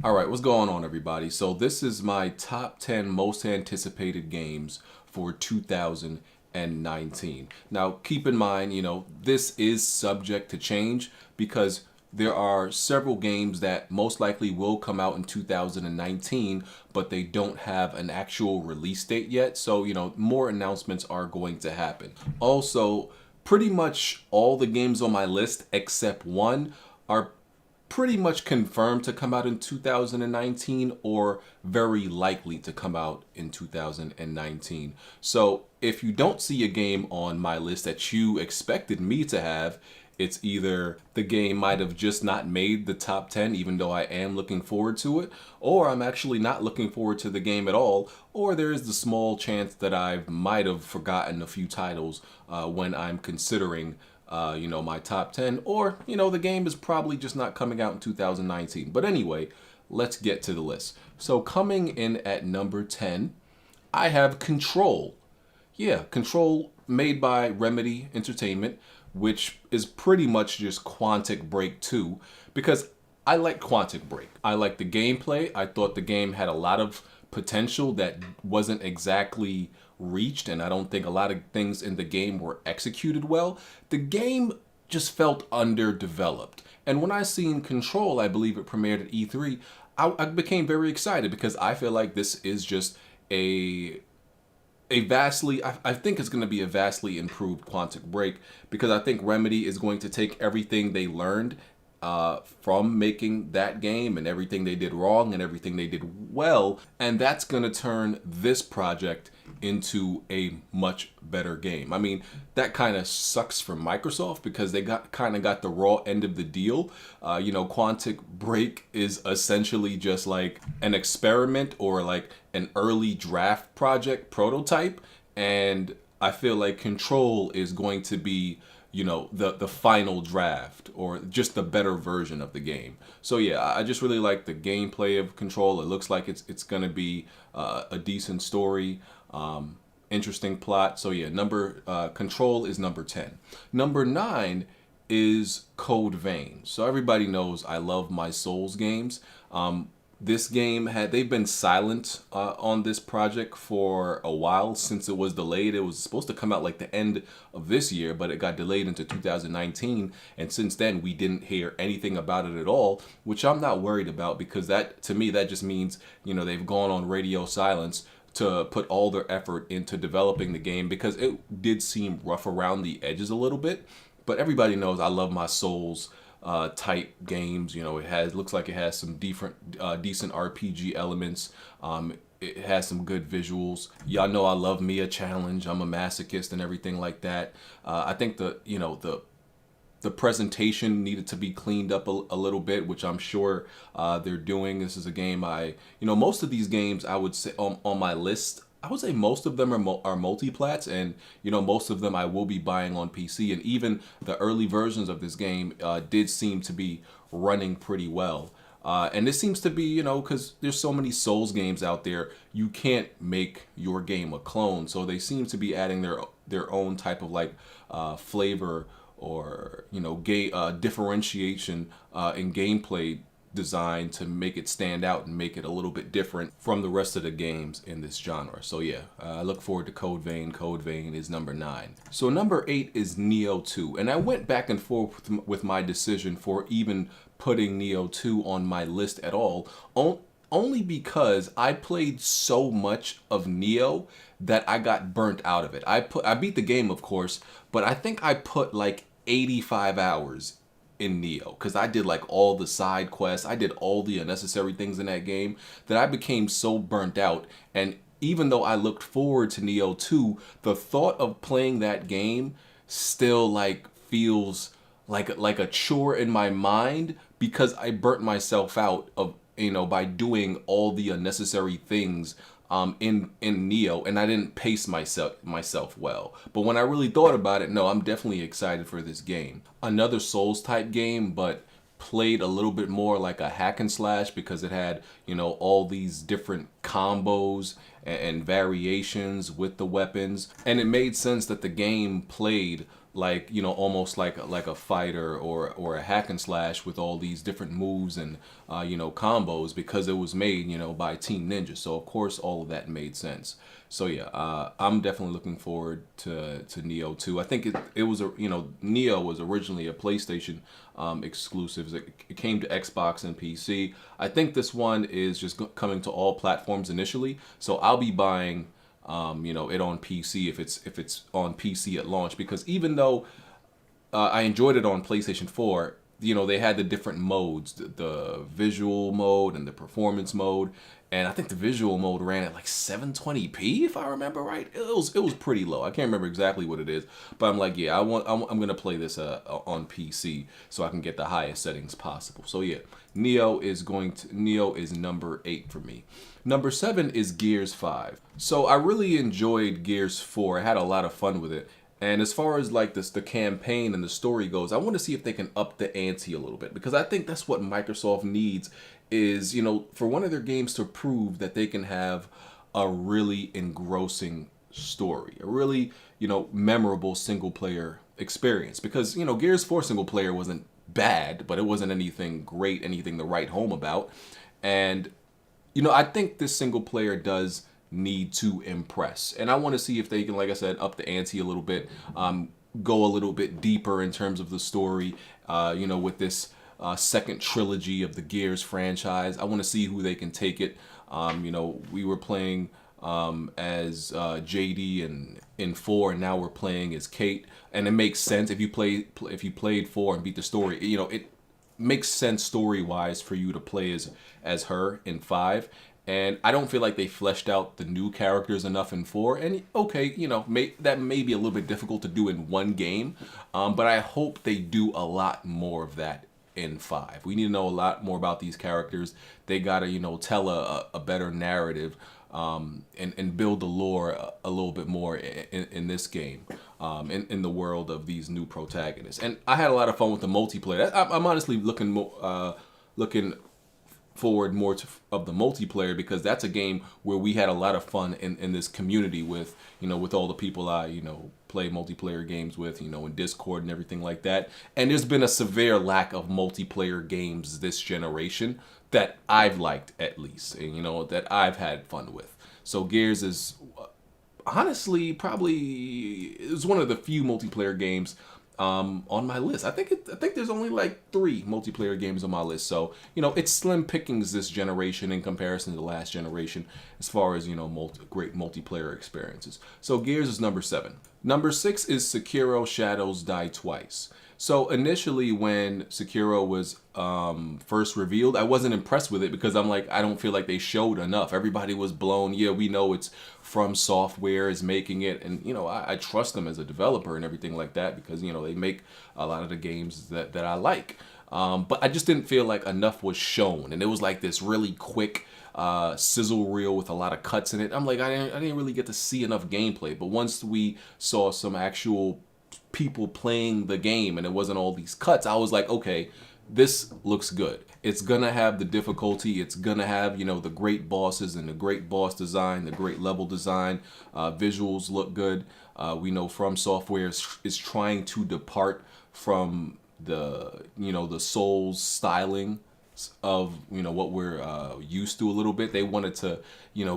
All right, what's going on, everybody? So this is my top 10 most anticipated games for 2019. Now, keep in mind, this is subject to change because there are several games that most likely will come out in 2019, but they don't have an actual release date yet. So, more announcements are going to happen. Also, pretty much all the games on my list except one are pretty much confirmed to come out in 2019 or very likely to come out in 2019. So if you don't see a game on my list that you expected me to have, it's either the game might have just not made the top 10, even though I am looking forward to it, or I'm actually not looking forward to the game at all, or there is the small chance that I might have forgotten a few titles when I'm considering my top 10, or, the game is probably just not coming out in 2019. But anyway, let's get to the list. So coming in at number 10, I have Control. Yeah, Control, made by Remedy Entertainment, which is pretty much just Quantic Break 2, because I like Quantic Break. I like the gameplay. I thought the game had a lot of potential that wasn't exactly reached, and I don't think a lot of things in the game were executed well. The game just felt underdeveloped. And when I seen Control, I believe it premiered at E3, I became very excited because I feel like this is just a vastly, I think it's going to be a vastly improved Quantic Break, because I think Remedy is going to take everything they learned from making that game and everything they did wrong and everything they did well, and that's going to turn this project into a much better game. I mean, that kind of sucks for Microsoft because they got the raw end of the deal. Quantic Break is essentially just like an experiment or like an early draft project prototype, and I feel like Control is going to be the final draft or just the better version of the game. So yeah, I just really like the gameplay of Control. It looks like it's gonna be a decent story, interesting plot. So yeah, Control is number 10. Number 9 is Code Vein. So everybody knows I love my Souls games. This game they've been silent on this project for a while since it was delayed. It was supposed to come out like the end of this year, but it got delayed into 2019, and since then we didn't hear anything about it at all, which I'm not worried about, because that, to me, that just means they've gone on radio silence to put all their effort into developing the game, because it did seem rough around the edges a little bit. But everybody knows I love my Souls type games. Looks like it has some decent RPG elements. It has some good visuals. Y'all know I love me a challenge. I'm a masochist and everything like that. I think the presentation needed to be cleaned up a little bit, which I'm sure they're doing. This is a game most of these games I would say on my list, I would say most of them are multi-plats, and most of them I will be buying on PC, and even the early versions of this game did seem to be running pretty well. And this seems to be, because there's so many Souls games out there, you can't make your game a clone. So they seem to be adding their own type of like flavor or differentiation in gameplay design to make it stand out and make it a little bit different from the rest of the games in this genre. So yeah, I look forward to Code Vein. Code Vein is number 9. So number 8 is Nioh 2, and I went back and forth with my decision for even putting Nioh 2 on my list at all, only because I played so much of Nioh that I got burnt out of it. I beat the game, of course, but I think I put like 85 hours in Nioh, because I did like all the side quests, I did all the unnecessary things in that game, that I became so burnt out. And even though I looked forward to Nioh 2, the thought of playing that game still like feels like a chore in my mind, because I burnt myself out of by doing all the unnecessary things in Nioh, and I didn't pace myself well. But when I really thought about it, no, I'm definitely excited for this game. Another Souls type game, but played a little bit more like a hack and slash, because it had all these different combos and variations with the weapons, and it made sense that the game played like, almost like a fighter or a hack and slash with all these different moves and combos, because it was made by Team Ninja. So of course all of that made sense. So yeah, I'm definitely looking forward to Neo 2. I think it was Neo was originally a PlayStation exclusive. It came to Xbox and PC. I think this one is just coming to all platforms initially. So I'll be buying it on PC if it's on PC at launch, because even though I enjoyed it on PlayStation 4, they had the different modes, the visual mode and the performance mode, and I think the visual mode ran at like 720p if I remember right. It was pretty low. I can't remember exactly what it is, but I'm like, yeah, I'm gonna play this on PC so I can get the highest settings possible. So yeah, Neo is number 8 for me. Number 7 is Gears 5. So I really enjoyed Gears 4. I had a lot of fun with it. And as far as like the campaign and the story goes, I want to see if they can up the ante a little bit, because I think that's what Microsoft needs is, for one of their games to prove that they can have a really engrossing story, a really, memorable single player experience. Because, Gears 4 single player wasn't bad, but it wasn't anything great, anything to write home about. And I think this single player does need to impress. And I want to see if they can, like I said, up the ante a little bit, go a little bit deeper in terms of the story, with this second trilogy of the Gears franchise. I want to see who they can take it. We were playing as JD and in 4, and now we're playing as Kate. And it makes sense if you played 4 and beat the story. It makes sense story-wise for you to play as her in 5. And I don't feel like they fleshed out the new characters enough in 4. And okay, that may be a little bit difficult to do in one game, but I hope they do a lot more of that in 5. We need to know a lot more about these characters. They gotta, tell a better narrative, and build the lore a little bit more in this game, in the world of these new protagonists. And I had a lot of fun with the multiplayer. I'm honestly looking forward more of the multiplayer, because that's a game where we had a lot of fun in this community with all the people I play multiplayer games with, in Discord and everything like that. And there's been a severe lack of multiplayer games this generation that I've liked, at least, and that I've had fun with. So Gears is honestly probably is one of the few multiplayer games on my list. I think there's only like 3 multiplayer games on my list. So, it's slim pickings this generation in comparison to the last generation as far as, great multiplayer experiences. So Gears is number 7. Number 6 is Sekiro Shadows Die Twice. So initially when Sekiro was first revealed, I wasn't impressed with it, because I'm like, I don't feel like they showed enough. Everybody was blown. Yeah, we know it's From Software is making it, and I trust them as a developer and everything like that, because they make a lot of the games that I like. But I just didn't feel like enough was shown, and it was like this really quick sizzle reel with a lot of cuts in it. I'm like, I didn't really get to see enough gameplay. But once we saw some actual people playing the game and it wasn't all these cuts, I was like, okay, this looks good. It's gonna have the difficulty, it's gonna have the great bosses and the great boss design, the great level design. Visuals look good. We know From Software is trying to depart from the Souls styling of what we're used to a little bit. They wanted to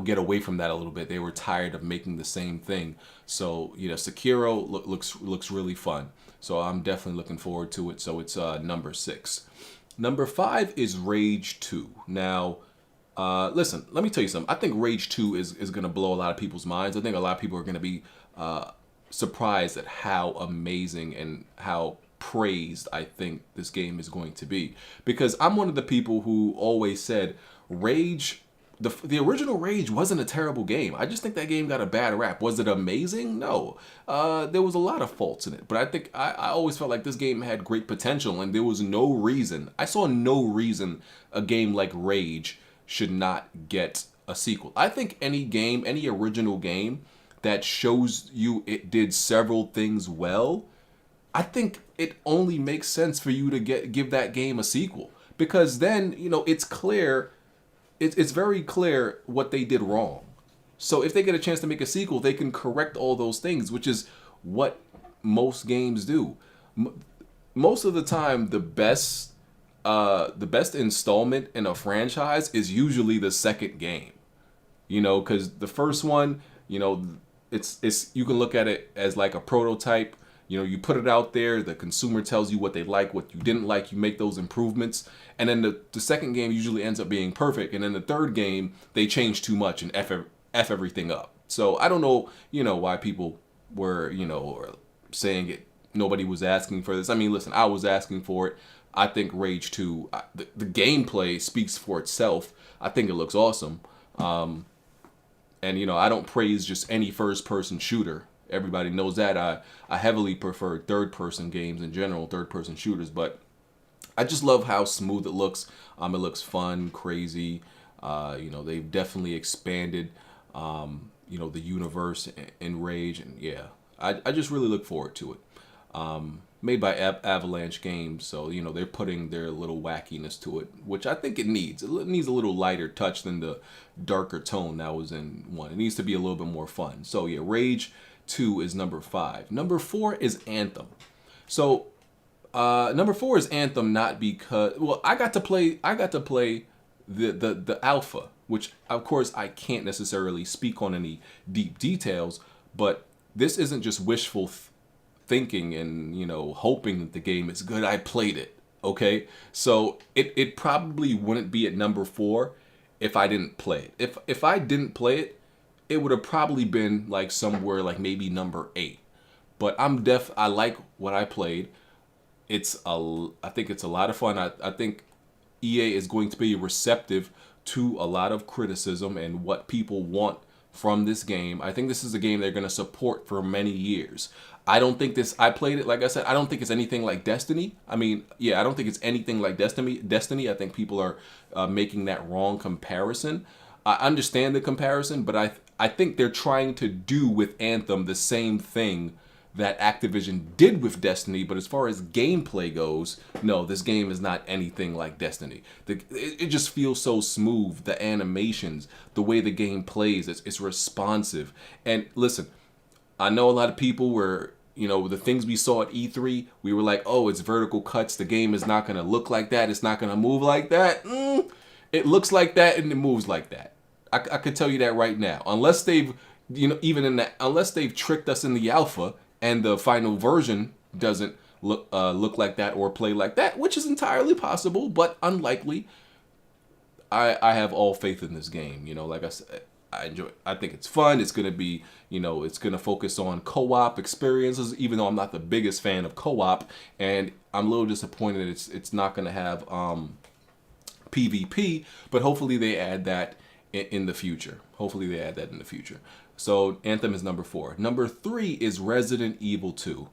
get away from that a little bit. They were tired of making the same thing. So Sekiro looks really fun. So I'm definitely looking forward to it. So it's number 6. Number 5 is Rage 2. Now, listen, let me tell you something. I think Rage 2 is going to blow a lot of people's minds. I think a lot of people are going to be surprised at how amazing and how praised I think this game is going to be. Because I'm one of the people who always said Rage, the original Rage wasn't a terrible game. I just think that game got a bad rap. Was it amazing? No. There was a lot of faults in it. But I think I always felt like this game had great potential, and there was no reason, I saw no reason a game like Rage should not get a sequel. I think any game, any original game that shows you it did several things well, I think it only makes sense for you to give that game a sequel, because then it's clear, it's very clear what they did wrong. So if they get a chance to make a sequel, they can correct all those things, which is what most games do. Most of the time, the best installment in a franchise is usually the second game. Because the first one, it's you can look at it as like a prototype. You put it out there, the consumer tells you what they like, what you didn't like, you make those improvements, and then the second game usually ends up being perfect, and then the third game they change too much and f everything up. So I don't know, why people were, saying it. Nobody was asking for this. I mean, listen, I was asking for it. I think Rage 2, the gameplay speaks for itself. I think it looks awesome. And I don't praise just any first-person shooter. Everybody knows that. I heavily prefer third-person games in general, third-person shooters. But I just love how smooth it looks. It looks fun, crazy. They've definitely expanded, the universe in Rage. And yeah, I just really look forward to it. Made by Avalanche Games, so they're putting their little wackiness to it, which I think it needs. It needs a little lighter touch than the darker tone that was in 1. It needs to be a little bit more fun. So yeah, Rage 2 is number 5. Number 4 is Anthem. So number 4 is Anthem, not because I got to play the alpha, which of course I can't necessarily speak on any deep details, but this isn't just wishful thinking and hoping that the game is good. I played it. Okay, so it probably wouldn't be at number 4 if I didn't play it. If I didn't play it, it would have probably been like somewhere like maybe number 8. But I like what I played. I think it's a lot of fun. I think EA is going to be receptive to a lot of criticism and what people want from this game. I think this is a game they're going to support for many years. I played it, like I said, I don't think it's anything like Destiny. I mean, yeah, I don't think it's anything like Destiny. I think people are making that wrong comparison. I understand the comparison, but I think they're trying to do with Anthem the same thing that Activision did with Destiny, but as far as gameplay goes, no, this game is not anything like Destiny. It just feels so smooth. The animations, the way the game plays, it's responsive. And listen, I know a lot of people were, the things we saw at E3, we were like, oh, it's vertical cuts. The game is not going to look like that. It's not going to move like that. It looks like that and it moves like that. I could tell you that right now. Unless they've, unless they've tricked us in the alpha and the final version doesn't look like that or play like that, which is entirely possible, but unlikely. I have all faith in this game. Like I said, I enjoy it. I think it's fun. It's going to be, it's going to focus on co-op experiences, even though I'm not the biggest fan of co-op. And I'm a little disappointed it's not going to have PvP, but hopefully they add that in the future. So Anthem is number 4. Number 3 is Resident Evil 2.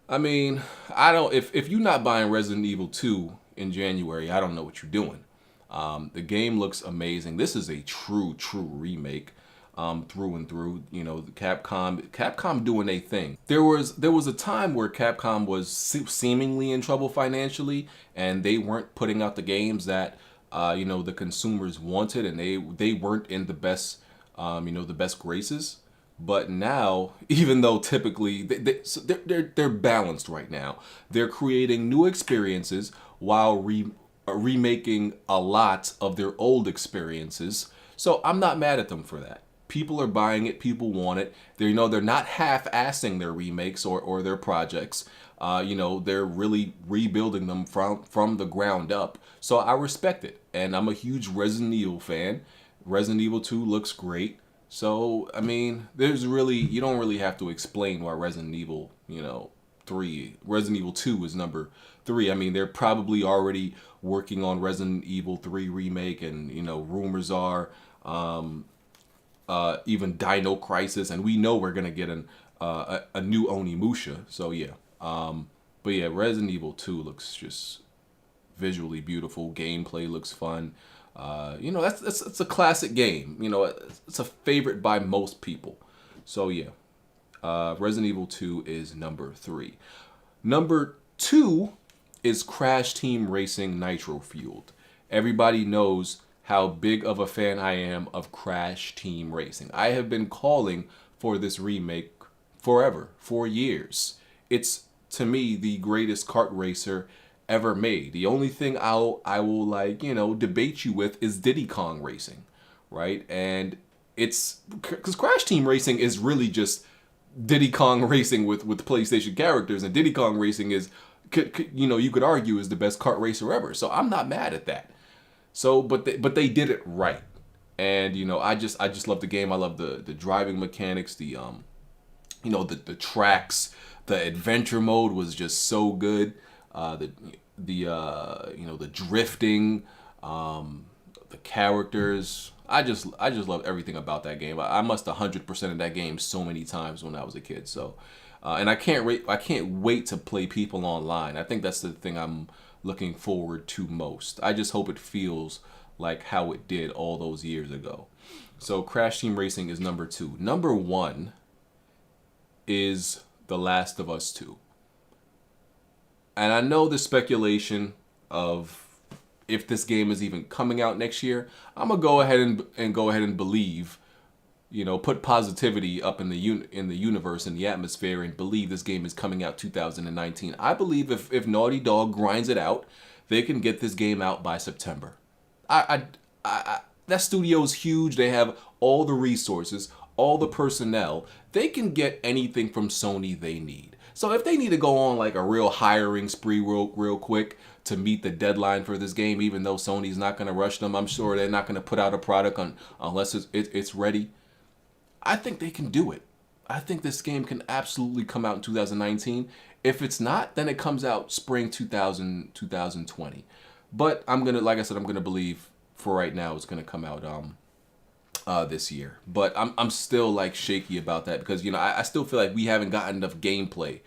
I mean, if you're not buying Resident Evil 2 in January, I don't know what you're doing. The game looks amazing. This is a true remake, through and through. Capcom doing a thing. There was a time where Capcom was seemingly in trouble financially, and they weren't putting out the games that the consumers wanted, and they weren't in the best the best graces. But now, even though typically they're balanced right now, they're creating new experiences while remaking a lot of their old experiences. So I'm not mad at them for that. People are buying it. People want it. They're not half-assing their remakes or their projects. They're really rebuilding them from the ground up. So I respect it. And I'm a huge Resident Evil fan. Resident Evil 2 looks great. So, I mean, you don't really have to explain why Resident Evil 2 is number 3. I mean, they're probably already working on Resident Evil 3 remake, and, rumors are even Dino Crisis, and we know we're going to get a new Onimusha. So, yeah. But yeah, Resident Evil 2 looks just visually beautiful. Gameplay looks fun. That's a classic game. It's a favorite by most people. So yeah, Resident Evil 2 is number 3. Number 2 is Crash Team Racing Nitro Fueled. Everybody knows how big of a fan I am of Crash Team Racing. I have been calling for this remake forever, for years. It's, to me, the greatest kart racer ever made. The only thing I will, like, debate you with is Diddy Kong Racing, right? And it's because Crash Team Racing is really just Diddy Kong Racing with PlayStation characters, and Diddy Kong Racing is, you could argue, is the best kart racer ever. So I'm not mad at that. So, but they did it right, and I just love the game. I love the driving mechanics, the tracks, the adventure mode was just so good. The drifting, the characters. I just love everything about that game. I must 100% of that game so many times when I was a kid. So, and I can't wait to play people online. I think that's the thing I'm looking forward to most. I just hope it feels like how it did all those years ago. So Crash Team Racing is number 2. Number 1 is The Last of Us 2. And I know the speculation of if this game is even coming out next year. I'm gonna go ahead and believe, put positivity up in the universe, in the atmosphere, and believe this game is coming out 2019. I believe if Naughty Dog grinds it out, they can get this game out by September. That studio's huge. They have all the resources, all the personnel. They can get anything from Sony they need. So if they need to go on like a real hiring spree real quick to meet the deadline for this game, even though Sony's not going to rush them, I'm sure they're not going to put out a product unless it's ready. I think they can do it. I think this game can absolutely come out in 2019. If it's not, then it comes out spring 2020. But like I said, I'm gonna believe for right now it's gonna come out this year. But I'm still like shaky about that because I still feel like we haven't gotten enough gameplay.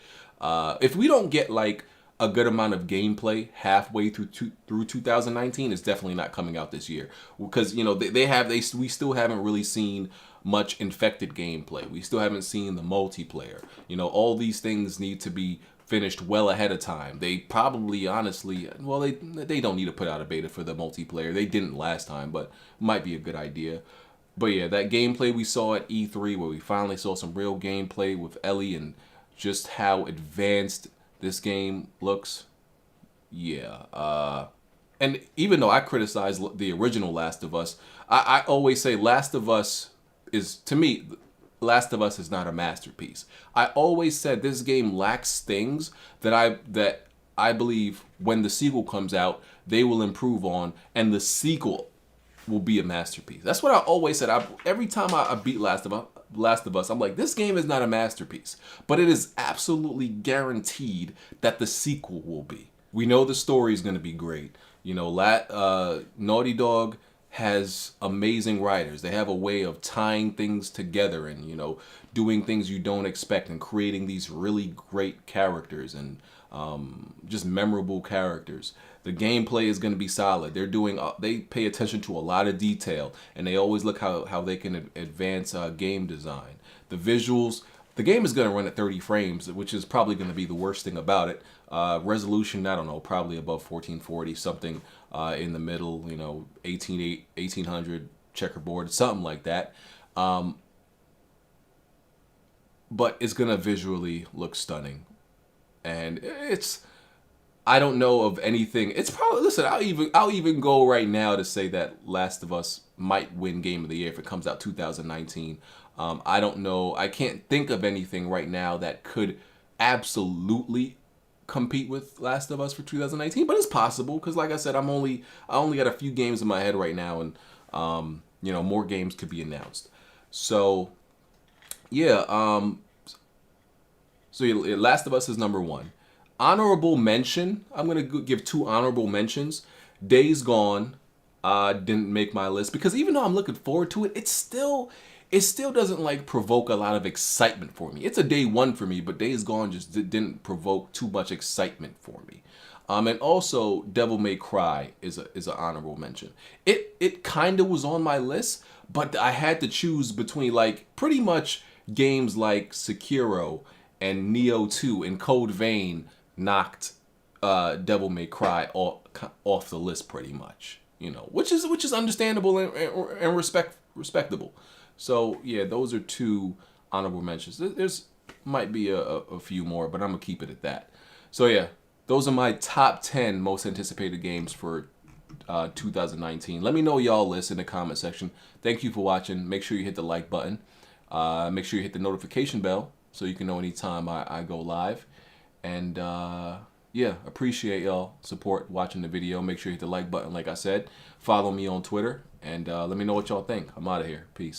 If we don't get like a good amount of gameplay halfway through 2019, it's definitely not coming out this year because we still haven't really seen much infected gameplay. We still haven't seen the multiplayer. All these things need to be finished well ahead of time. They probably, honestly, well, they don't need to put out a beta for the multiplayer. They didn't last time, but might be a good idea. But yeah, that gameplay we saw at E3, where we finally saw some real gameplay with Ellie and just how advanced this game looks. Yeah. And even though I criticize the original Last of Us, I always say Last of Us is, to me, Last of Us is not a masterpiece. I always said this game lacks things that I believe when the sequel comes out, they will improve on, and the sequel will be a masterpiece. That's what I always said. Every time I beat Last of Us, I'm like, this game is not a masterpiece, but it is absolutely guaranteed that the sequel will be. We know the story is going to be great. Naughty Dog has amazing writers. They have a way of tying things together and, doing things you don't expect and creating these really great characters and just memorable characters. The gameplay is going to be solid. They pay attention to a lot of detail, and they always look how they can advance game design. The visuals, the game is going to run at 30 frames, which is probably going to be the worst thing about it. Resolution, I don't know, probably above 1440, something in the middle, 1800 checkerboard, something like that. But it's going to visually look stunning. And I don't know of anything. It's probably, listen, I'll even go right now to say that Last of Us might win Game of the Year if it comes out 2019. I don't know. I can't think of anything right now that could absolutely compete with Last of Us for 2019, but it's possible because, like I said, I only got a few games in my head right now, and more games could be announced. So yeah, Last of Us is number 1. Honorable mention, I'm gonna give 2 honorable mentions. Days Gone didn't make my list because even though I'm looking forward to it, it still doesn't like provoke a lot of excitement for me. It's a day 1 for me, but Days Gone just didn't provoke too much excitement for me. And also Devil May Cry is an honorable mention. It kind of was on my list, but I had to choose between like pretty much games like Sekiro and Nioh 2 and Code Vein knocked Devil May Cry off the list pretty much, which is understandable and respectable. So yeah, those are 2 honorable mentions. There's Might be a few more, but I'm gonna keep it at that. So yeah, those are my top 10 most anticipated games for 2019. Let me know y'all list in the comment section. Thank you for watching. Make sure you hit the like button. Make sure you hit the notification bell so you can know anytime I go live. And yeah, appreciate y'all support watching the video. Make sure you hit the like button like I said. Follow me on Twitter and let me know what y'all think. I'm out of here. Peace.